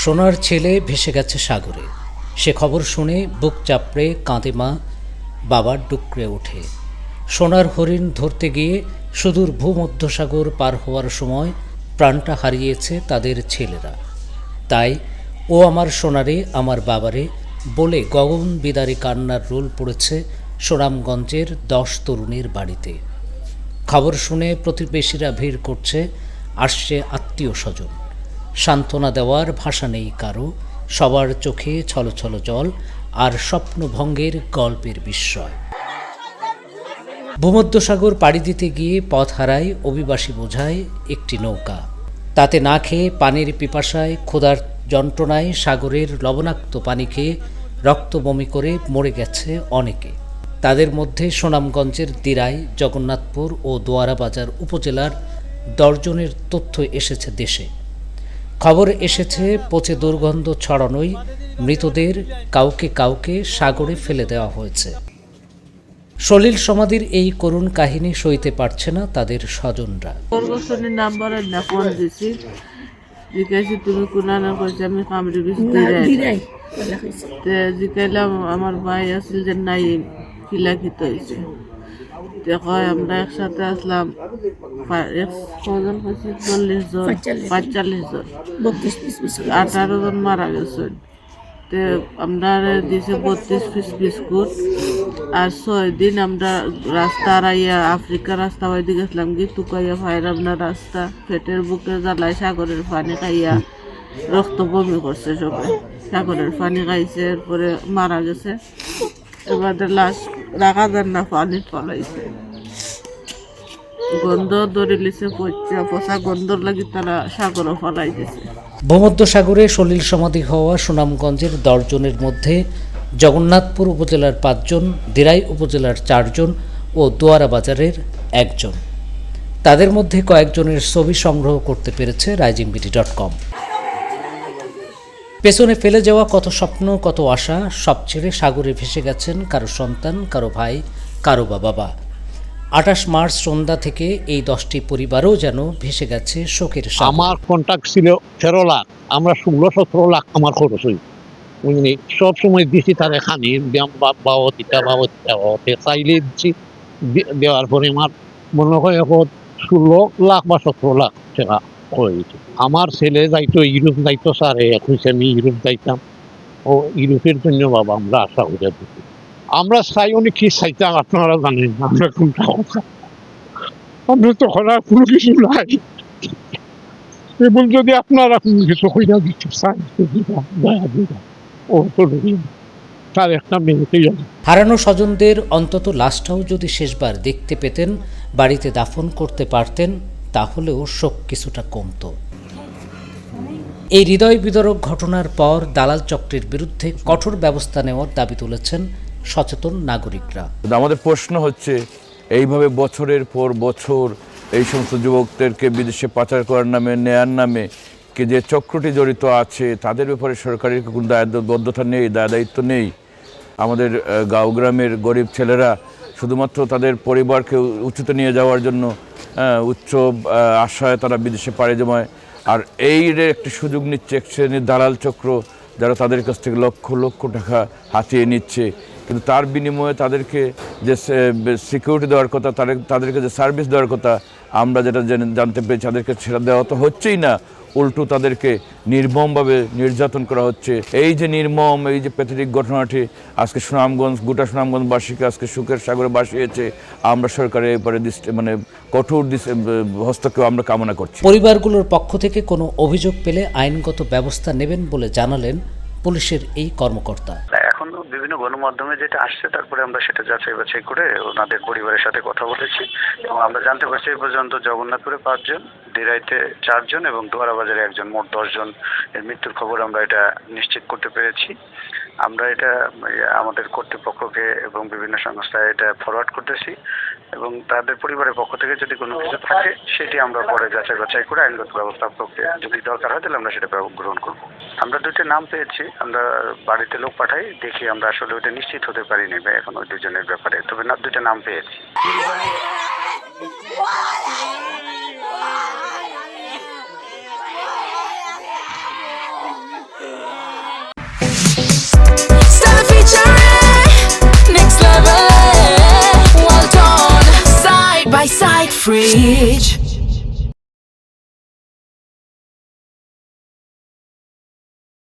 সোনার ছেলে ভেসে গেছে সাগরে। সে খবর শুনে বুক চাপড়ে কাঁদে মা, বাবার ডুকরে ওঠে। সোনার হরিণ ধরতে গিয়ে সুদূর ভূমধ্যসাগর পার হওয়ার সময় প্রাণটা হারিয়েছে তাদের ছেলেরা। তাই ও আমার সোনারে আমার বাবারে বলে গগন বিদারী কান্নার রোল পড়েছে সুনামগঞ্জের 10 তরুণীর বাড়িতে। খবর শুনে প্রতিবেশীরা ভিড় করছে, আসছে আত্মীয় স্বজন। সান্ত্বনা দেওয়ার ভাষা নেই কারো, সবার চোখে ছলছল জল আর স্বপ্নভঙ্গের গল্পের বিস্ময়। ভূমধ্যসাগর পাড়ি দিতে গিয়ে পথ হারায় অভিবাসী বোঝায় একটি নৌকা। তাতে না খেয়ে পানির পিপাসায় ক্ষুধার যন্ত্রণায় সাগরের লবণাক্ত পানি খেয়ে রক্ত বমি করে মরে গেছে অনেকে। তাদের মধ্যে সুনামগঞ্জের দিরাই, জগন্নাথপুর ও দোয়ারাবাজার উপজেলার 10 জনের তথ্য এসেছে দেশে। খবর এসেছে পচে দুর্গন্ধ ছড়ানোই মৃতদের কাউকে কাউকে সাগরে ফেলে দেওয়া হয়েছে। সলিল সমাধির এই করুণ কাহিনী সইতে পারছে না তাদের স্বজনরা। নাম্বারের না ফোন দিছি, জিজ্ঞাসি তুমি কোনানা কইছে আমি কামড়ি গেছি জিজ্ঞাইলাম আমার ভাই আসল যে নাই কিলাকিত হয়েছে। দেখো আমরা একসাথে আসলাম, কজন হয়েছে 40 জন, 45 জন, 18 জন মারা গেছেন। তে আমরা দিছে 32 পিস বিস্কুট। আর 6 দিন আমরা রাস্তা আইয়া আফ্রিকা রাস্তা বাইতে গেছিলাম, কি তুকাইয়া ফাইরাম না রাস্তা, পেটের বুকে জ্বালায় সাগরের পানি খাইয়া রক্ত বমি করছে সবাই। সাগরের পানি খাইছে, এরপরে মারা গেছে। এবারে লাশ রাখা যান না, পানি ফলাইছে, গন্ধ ধরে লিছে, পচা গন্ধর লাগি তারা সাগরও ফলাই দিছে। ভূমধ্যসাগরে সলিল সমাধি হওয়া সুনামগঞ্জের 10 জনের মধ্যে জগন্নাথপুর উপজেলার 5 জন, দিরাই উপজেলার 4 জন ও দোয়ারাবাজারের 1 জন। তাদের মধ্যে কয়েকজনের ছবি সংগ্রহ করতে পেরেছে risingbt.com। পেছনে ফেলে যাওয়া কত স্বপ্ন, কত আশা সব ছেড়ে সাগরে ভেসে গেছেন কারো সন্তান, কারো ভাই, কারো বাবা। 28 মার্চ সন্ধ্যা থেকে এই 10টি পরিবারও যেন ভেসে গেছে শোকের সাগরে। আমার কন্ট্যাক্ট ছিল 13 লাখ, আমরা 16-17 লাখ আমার খরচ হই। সব সময় দিচ্ছি তার এখানে বাবতিটা চাইলে দিচ্ছি, দেওয়ার পরে আমার মনে হয় 16 লাখ বা 17 লাখ টাকা হয়েছে। আমার ছেলে যাইতো ইউরোপ যাইতো, স্যার হয়েছে আমি ইউরোপ যাইতাম, ও ইউরোপের জন্য বাবা আমরা আশা করে দিচ্ছি। আমরা চাই উনি কি চাইতাম আপনারা জানেন, আমরা কোনটা আমরা তখন আর কোনো কিছু নাই, এবং যদি আপনারা কোনো কিছু হইয়া দিতে চান তার একটা মেয়েতেই হারানো স্বজনদের অন্তত লাশটাও যদি শেষবার দেখতে পেতেন, বাড়িতে দাফন করতে পারতেন, তাহলেও শোক কিছুটা কমত। এই হৃদয় বিদারক ঘটনার পর দালাল চক্রের বিরুদ্ধে কঠোর ব্যবস্থা নেওয়ার দাবি তুলেছেন সচেতন নাগরিকরা। আমাদের প্রশ্ন হচ্ছে, এইভাবে বছরের পর বছর এই সমস্ত যুবকদেরকে বিদেশে পাচার করার নামে, নেয়ার নামে কে যে চক্রটি জড়িত আছে তাদের ব্যাপারে সরকারের কোনো দায়বদ্ধতা নেই, দায়িত্ব নেই। আমাদের গাঁও গ্রামের গরিব ছেলেরা শুধুমাত্র তাদের পরিবারকে উঁচুতে নিয়ে যাওয়ার জন্য উচ্চ আশায় তারা বিদেশে পাড়ি জমায়। আর এই একটি সুযোগ নিচ্ছে এক শ্রেণীর দালাল চক্র, যারা তাদের কাছ থেকে লক্ষ লক্ষ টাকা হাতিয়ে নিচ্ছে। কিন্তু তার বিনিময়ে তাদেরকে যে সিকিউরিটি দেওয়ার কথা, তাদেরকে যে সার্ভিস দেওয়ার কথা, আমরা যেটা জানতে পেরেছি তাদেরকে সেটা দেওয়া তো হচ্ছেই না, উল্টো তাদেরকে নির্মমভাবে নির্যাতন করা হচ্ছে। এই যে নির্মম, এই যে প্যাথেটিক ঘটনাটি আজকে গোটা সুনামগঞ্জবাসীকে আজকে সুখের সাগরে ভাসিয়েছে। আমরা সরকারের এবারে কঠোর হস্তক্ষেপ আমরা কামনা করছি। পরিবারগুলোর পক্ষ থেকে কোনো অভিযোগ পেলে আইনগত ব্যবস্থা নেবেন বলে জানালেন পুলিশের এই কর্মকর্তা। এখন বিভিন্ন গণমাধ্যমে যেটা আসছে, তারপরে আমরা সেটা যাচাই বাছাই করে ওনাদের পরিবারের সাথে কথা বলেছি এবং আমরা জানতে পারছি এই পর্যন্ত জগন্নাথপুরে 5 জন, দিরাইতে 4 জন এবং দোয়ারাবাজারে 1 জন, মোট 10 জন এর মৃত্যুর খবর আমরা এটা নিশ্চিত করতে পেরেছি। আমরা এটা আমাদের কর্তৃপক্ষকে এবং বিভিন্ন সংস্থায় এটা ফরওয়ার্ড করতেছি এবং তাদের পরিবারের পক্ষ থেকে যদি কোনো কিছু থাকে সেটি আমরা পরে যাচাই বাছাই করে আইনগত ব্যবস্থা যদি দরকার হয় তাহলে আমরা সেটা গ্রহণ করব। আমরা 2টা নাম পেয়েছি, আমরা বাড়িতে লোক পাঠাই, দেখি আমরা আসলে ওইটা নিশ্চিত হতে পারিনি এখন ওই 2 জনের ব্যাপারে, তবে 2টা নাম পেয়েছি। luxury, next level. Well done, side by side fridge.